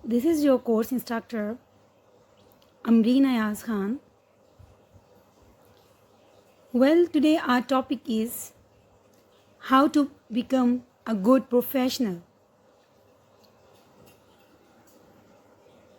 This is your course instructor, Amreen Ayaz Khan. Well, today our topic is how to become a good professional.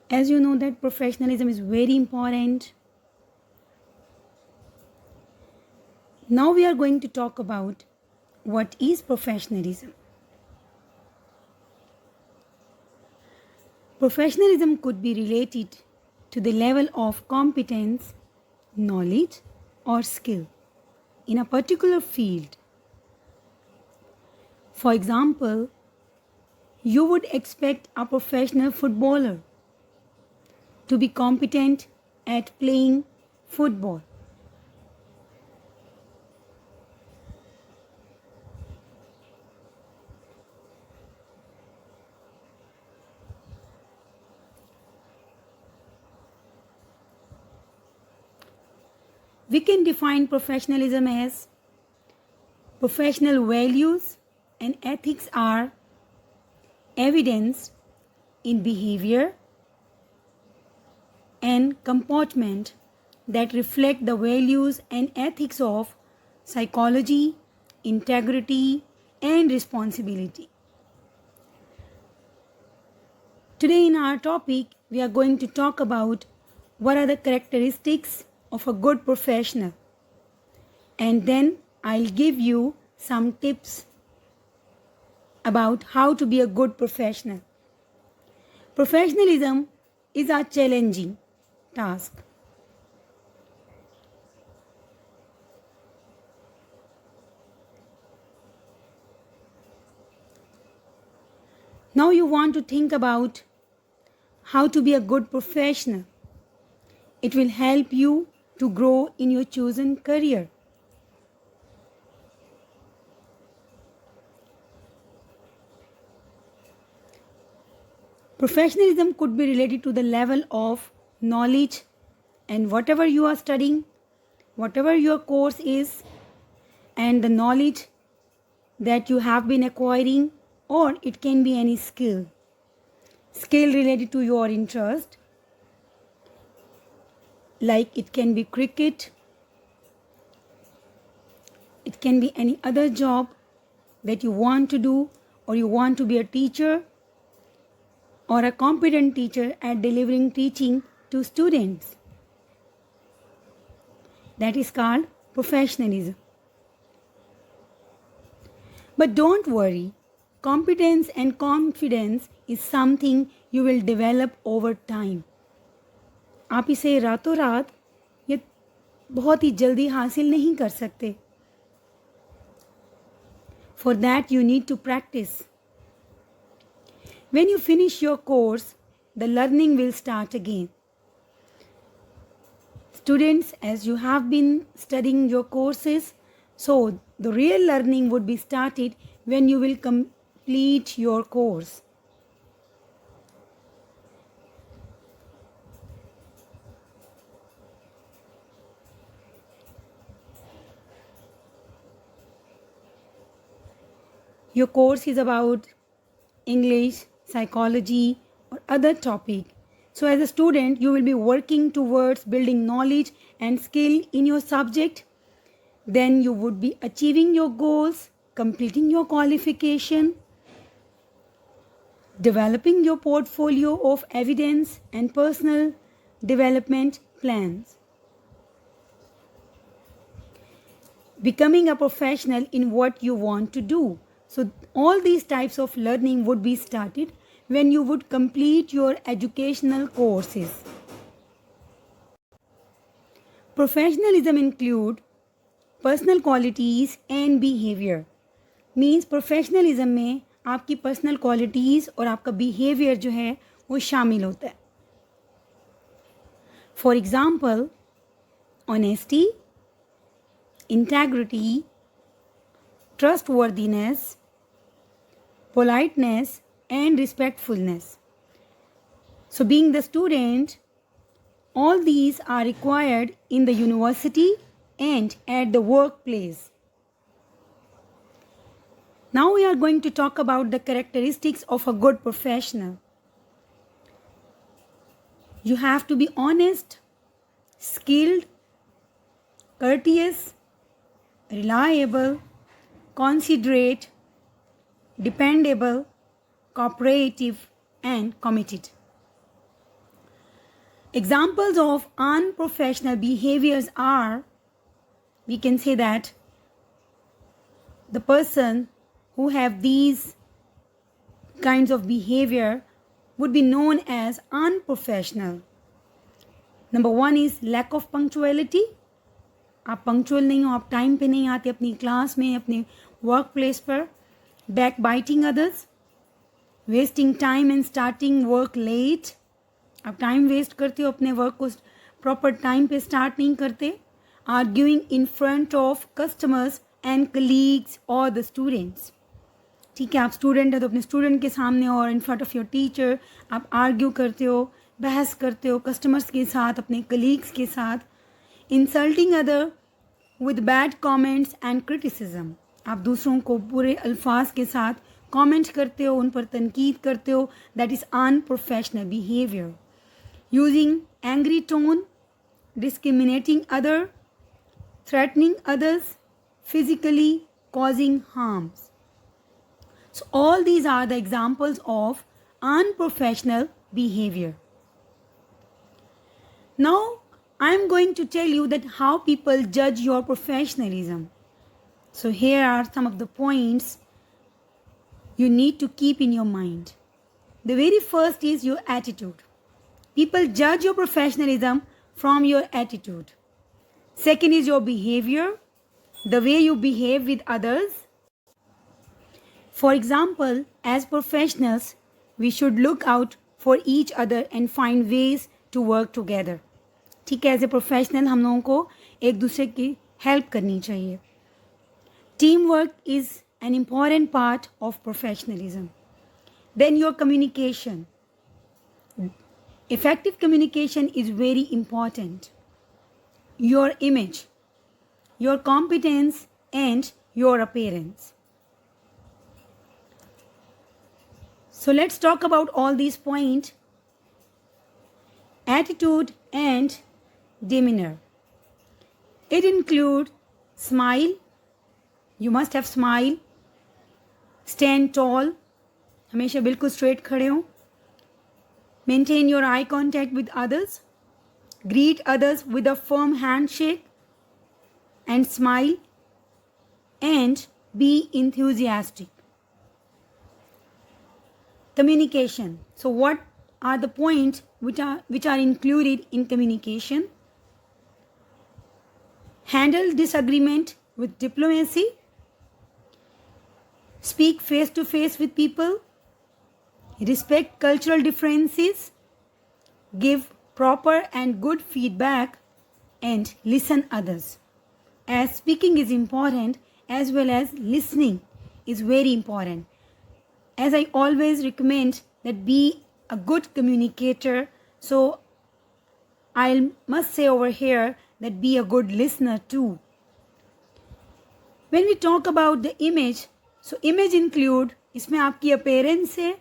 As you know that professionalism is very important. Now we are going to talk about what is professionalism. Professionalism could be related to the level of competence, knowledge, or skill in a particular field. For example, you would expect a professional footballer to be competent at playing football. We can define professionalism as professional values and ethics are evidenced in behavior and comportment that reflect the values and ethics of psychology, integrity, and responsibility. Today in our topic, we are going to talk about what are the characteristics of a good professional, and then I'll give you some tips about how to be a good professional. Professionalism is a challenging task. Now you want to think about how to be a good professional. It will help you to grow in your chosen career. Professionalism could be related to the level of knowledge and whatever you are studying, whatever your course is, and the knowledge that you have been acquiring, or it can be any skill. Skill related to your interest, like it can be cricket, it can be any other job that you want to do, or you want to be a teacher or a competent teacher at delivering teaching to students. That is called professionalism. But don't worry, competence and confidence is something you will develop over time. आप इसे रातों रात या बहुत ही जल्दी हासिल नहीं कर सकते. For that you need to practice. When you finish your course, the learning will start again. Students, as you have been studying your courses, so the real learning would be started when you will complete your course. Your course is about English, psychology, or other topic. So as a student, you will be working towards building knowledge and skill in your subject. Then you would be achieving your goals, completing your qualification, developing your portfolio of evidence and personal development plans. Becoming a professional in what you want to do. So all these types of learning would be started when you would complete your educational courses. Professionalism include personal qualities and behavior. Means professionalism में आपकी personal qualities और आपका behavior जो है वो शामिल होता है. For example, honesty, integrity, trustworthiness, politeness, and respectfulness. So being the student, all these are required in the university and at the workplace. Now we are going to talk about the characteristics of a good professional. You have to be honest, skilled, courteous, reliable, considerate, dependable, cooperative, and committed. Examples of unprofessional behaviors are, we can say that the person who have these kinds of behavior would be known as unprofessional. Number 1 is lack of punctuality. आप punctual नहीं हो, आप time पे नहीं आते अपनी class में, अपने वर्क प्लेस पर. Backbiting others, wasting time and starting work late. आप टाइम वेस्ट करते हो, अपने वर्क को प्रॉपर टाइम पे स्टार्ट नहीं करते. Arguing in front of customers and colleagues और द स्टूडेंट्स. ठीक है, आप स्टूडेंट है तो अपने स्टूडेंट के सामने और in front of your teacher आप आर्ग्यू करते हो, बहस करते हो कस्टमर्स के साथ, अपने कलीग्स के साथ. Insulting other with bad comments and criticism. आप दूसरों को बुरे अल्फाज के साथ कमेंट करते हो, उन पर तनकीद करते हो. That is unprofessional behaviour. Using angry tone, discriminating other, threatening others, physically causing harms. So all these are the examples of unprofessional behavior. Now I am going to tell you that how people judge your professionalism. So here are some of the points you need to keep in your mind. The very first is your attitude. People judge your professionalism from your attitude. Second is your behavior, the way you behave with others. For example, as professionals, we should look out for each other and find ways to work together. ठीक है, as a professional हम लोगों को एक दूसरे की help करनी चाहिए. Teamwork is an important part of professionalism. Then your communication. Effective communication is very important. Your image, your competence, and your appearance. So let's talk about all these points. Attitude and demeanor. It includes smile. You must have smile. Stand tall. हमेशा बिल्कुल straight खड़े हो. Maintain your eye contact with others. Greet others with a firm handshake and smile, and be enthusiastic. Communication. So what are the points which are included in communication? Handle disagreement with diplomacy. Speak face to face with people. Respect cultural differences. Give proper and good feedback, and listen others. As speaking is important, as well as listening is very important. As I always recommend that be a good communicator, so I must say over here that be a good listener too. When we talk about the image, so image include, इसमें आपकी appearance है.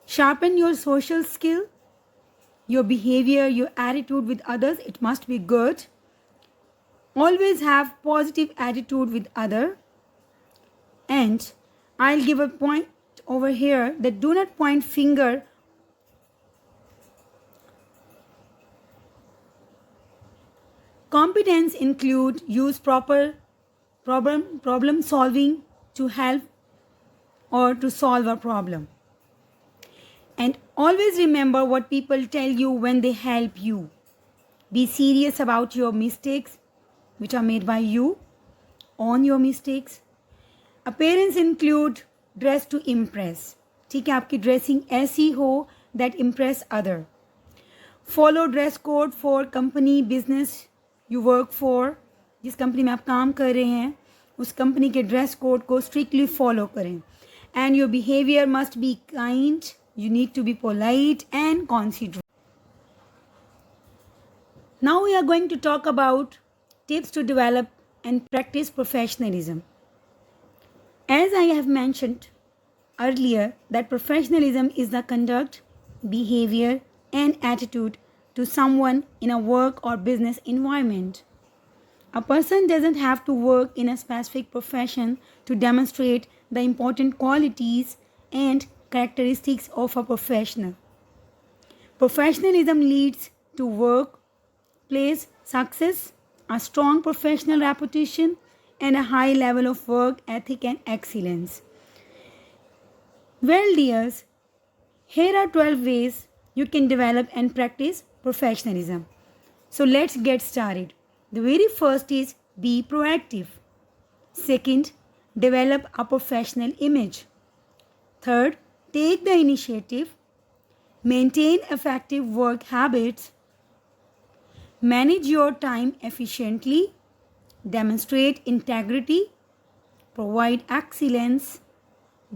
Sharpen your social skill. Your behavior, your attitude with others, it must be good. Always have positive attitude with other. And I'll give a point over here that do not point finger. Competence include use proper problem solving to help or to solve a problem. And always remember what people tell you when they help you. Be serious about your mistakes which are made by you. Own your mistakes. Appearance include dress to impress. ठीक है, आपकी dressing ऐसी हो that impress other. Follow dress code for company business you work for. जिस company में आप काम कर रहे हैं उस कंपनी के ड्रेस कोड को स्ट्रिक्टली फॉलो करें. And your behavior must be kind. You need to be polite and considerate. Now we are going to talk about tips to develop and practice professionalism. As I have mentioned earlier that professionalism is the conduct, behavior, and attitude to someone in a work or business environment. A person doesn't have to work in a specific profession to demonstrate the important qualities and characteristics of a professional. Professionalism leads to workplace success, a strong professional reputation, and a high level of work ethic and excellence. Well, dears, here are 12 ways you can develop and practice professionalism. So let's get started. The very first is be proactive. Second, develop a professional image. Third, take the initiative. Maintain effective work habits. Manage your time efficiently. Demonstrate integrity. Provide excellence.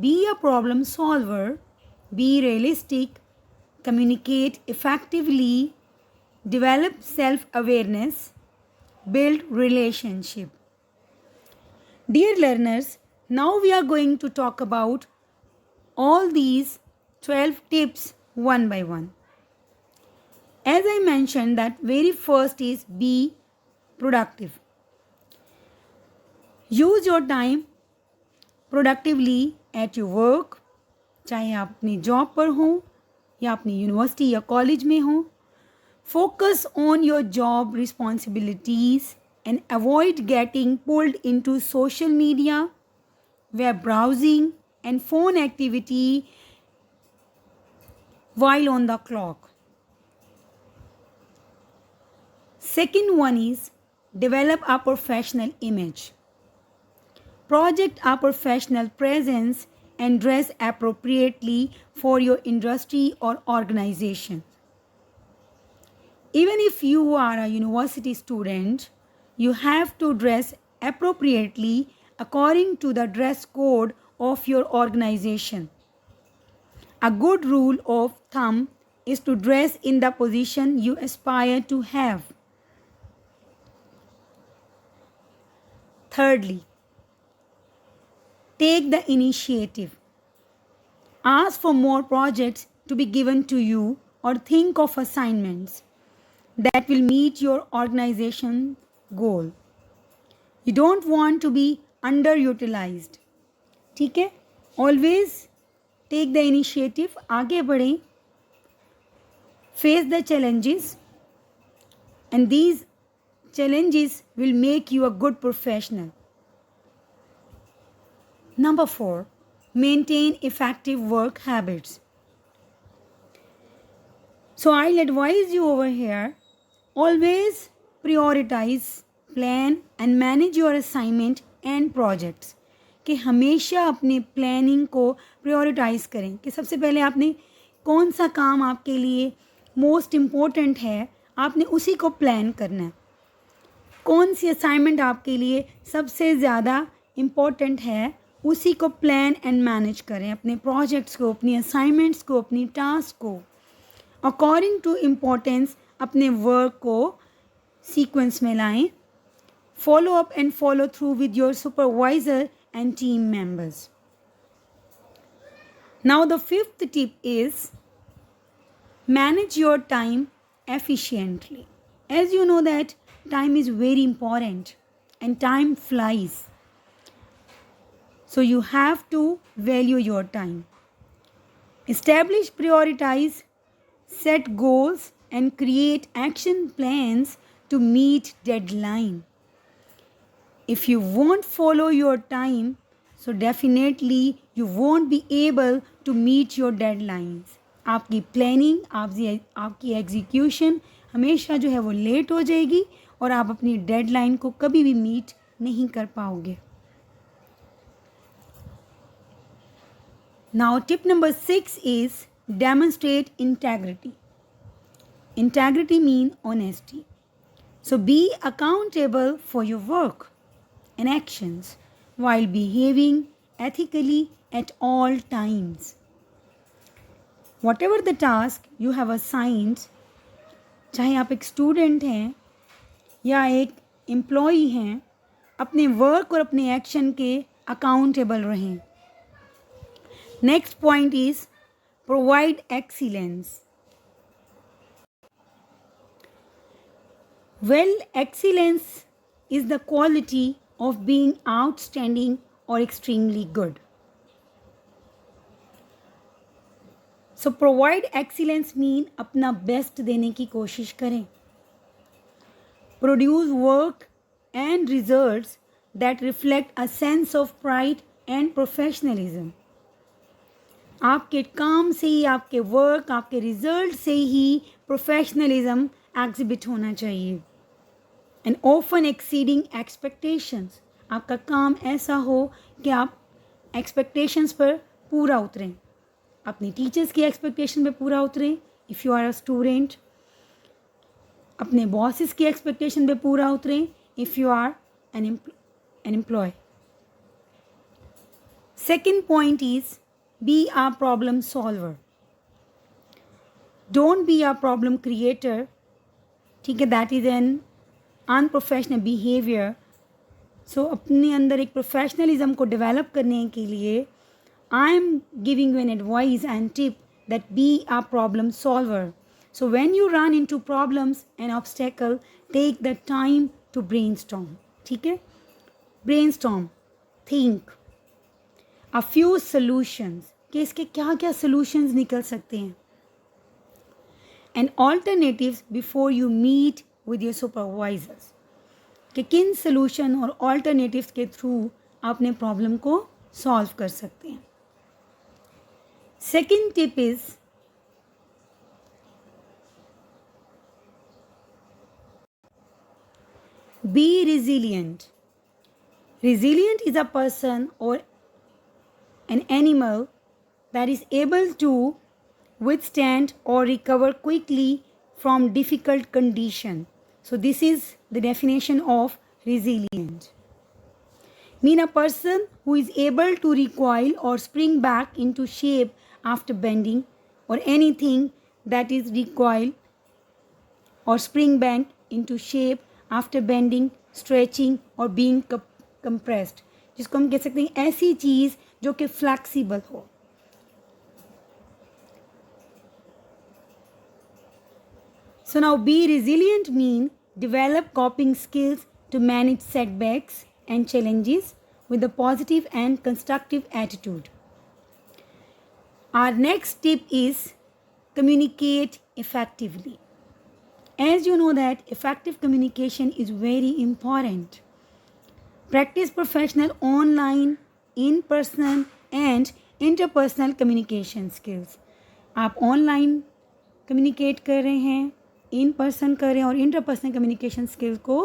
Be a problem solver. Be realistic. Communicate effectively. Develop self-awareness. Build relationship. Dear learners, now we are going to talk about all these 12 tips one by one. As I mentioned, that very first is be productive. Use your time productively at your work, चाहे आप अपनी job पर हो या अपनी university या college में हो. Focus on your job responsibilities and avoid getting pulled into social media, web browsing, and phone activity while on the clock. Second one is develop a professional image. Project a professional presence and dress appropriately for your industry or organization. Even if you are a university student, you have to dress appropriately according to the dress code of your organization. A good rule of thumb is to dress in the position you aspire to have. Thirdly, take the initiative. Ask for more projects to be given to you or think of assignments that will meet your organization goal. You don't want to be underutilized. ठीक है? Always take the initiative. आगे बढ़ें. Face the challenges, and these challenges will make you a good professional. Number 4, maintain effective work habits. So I'll advise you over here, always prioritize, plan and manage your assignment and projects. कि हमेशा अपने planning को prioritise करें कि सबसे पहले आपने कौन सा काम आपके लिए मोस्ट इम्पोर्टेंट है, आपने उसी को प्लान करना है. कौन सी असाइनमेंट आपके लिए सबसे ज़्यादा इम्पोर्टेंट है, उसी को प्लान एंड मैनेज करें. अपने प्रोजेक्ट्स को, अपनी असाइनमेंट्स को, अपनी टास्क को अकॉर्डिंग टू इम्पोर्टेंस अपने वर्क को सीक्वेंस में लाएं. Follow up and follow through with your supervisor and team members. Now the fifth tip is manage your time efficiently. As you know that time is very important and time flies. So you have to value your time. Establish, prioritize, set goals and create action plans to meet deadline. If you won't follow your time, so definitely you won't be able to meet your deadlines. आपकी planning, आपकी execution हमेशा जो है वो late हो जाएगी और आप अपनी डेडलाइन को कभी भी मीट नहीं कर पाओगे. Now tip number 6 is demonstrate integrity. Integrity means honesty. So be accountable for your work and actions while behaving ethically at all times. Whatever the task you have assigned, चाहे आप एक student हैं या एक employee हैं, अपने work और अपने एक्शन के अकाउंटेबल रहें. Next point is provide excellence. Well, excellence is the quality of being outstanding or extremely good. So provide excellence mean अपना best देने की कोशिश करें. Produce work and results that reflect a sense of pride and professionalism. आपके काम से ही, आपके work, आपके रिजल्ट से ही प्रोफेशनलिज्म एग्जिबिट होना चाहिए. And often exceeding expectations. आपका काम ऐसा हो कि आप एक्सपेक्टेशंस पर पूरा उतरें. अपनी टीचर्स की एक्सपेक्टेशन पे पूरा उतरें if you are a student. अपने बॉसेस की एक्सपेक्टेशन पे पूरा उतरें if you are an employ. Second point is be a problem solver. Don't be a problem creator. ठीक है, that is an unprofessional behavior. So अपने अंदर एक प्रोफेशनलिज्म को डेवलप करने के लिए I am giving you an advice and tip that be a problem solver. So when you run into problems and obstacle, take the time to brainstorm. ठीक है, brainstorm, think a few solutions कि इसके क्या क्या solutions निकल सकते हैं. And alternatives before you meet with your supervisors. कि किन solution और alternatives के through आप अपने problem को solve कर सकते हैं. Second tip is be resilient. Resilient is a person or an animal that is able to withstand or recover quickly from difficult condition. So this is the definition of resilient. Mean a person who is able to recoil or spring back into shape after bending, or anything that is recoil or spring back into shape after bending, stretching or being compressed. जिसको हम कह सकते हैं ऐसी चीज़ जो कि flexible हो. So now be resilient mean develop coping skills to manage setbacks and challenges with a positive and constructive attitude. Our next tip is communicate effectively. As you know that effective communication is very important. Practice professional online, in-person and interpersonal communication skills. आप online communicate कर रहे हैं, in person कर रहे हैं और interpersonal communication skills को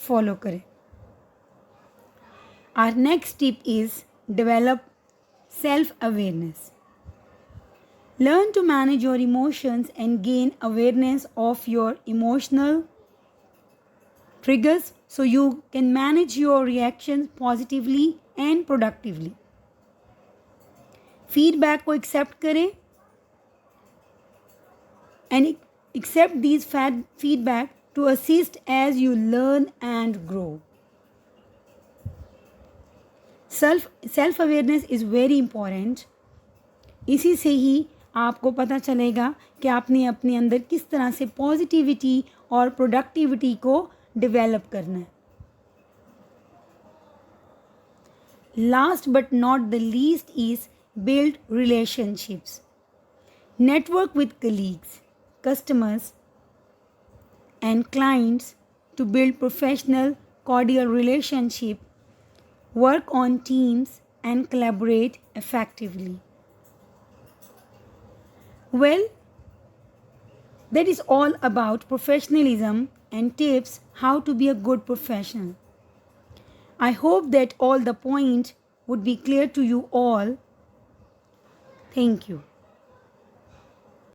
follow करें. Our next tip is develop self-awareness. Learn to manage your emotions and gain awareness of your emotional triggers so you can manage your reactions positively and productively. Feedback को accept करें and accept these feedback to assist as you learn and grow. Self-awareness is very important. इसी से ही आपको पता चलेगा कि आपने अपने अंदर किस तरह से पॉजिटिविटी और प्रोडक्टिविटी को डेवलप करना है. Last but not the least is build relationships. Network with colleagues, customers and clients to build professional cordial relationship, work on teams and collaborate effectively. Well, that is all about professionalism and tips how to be a good professional. I hope that all the points would be clear to you all. Thank you.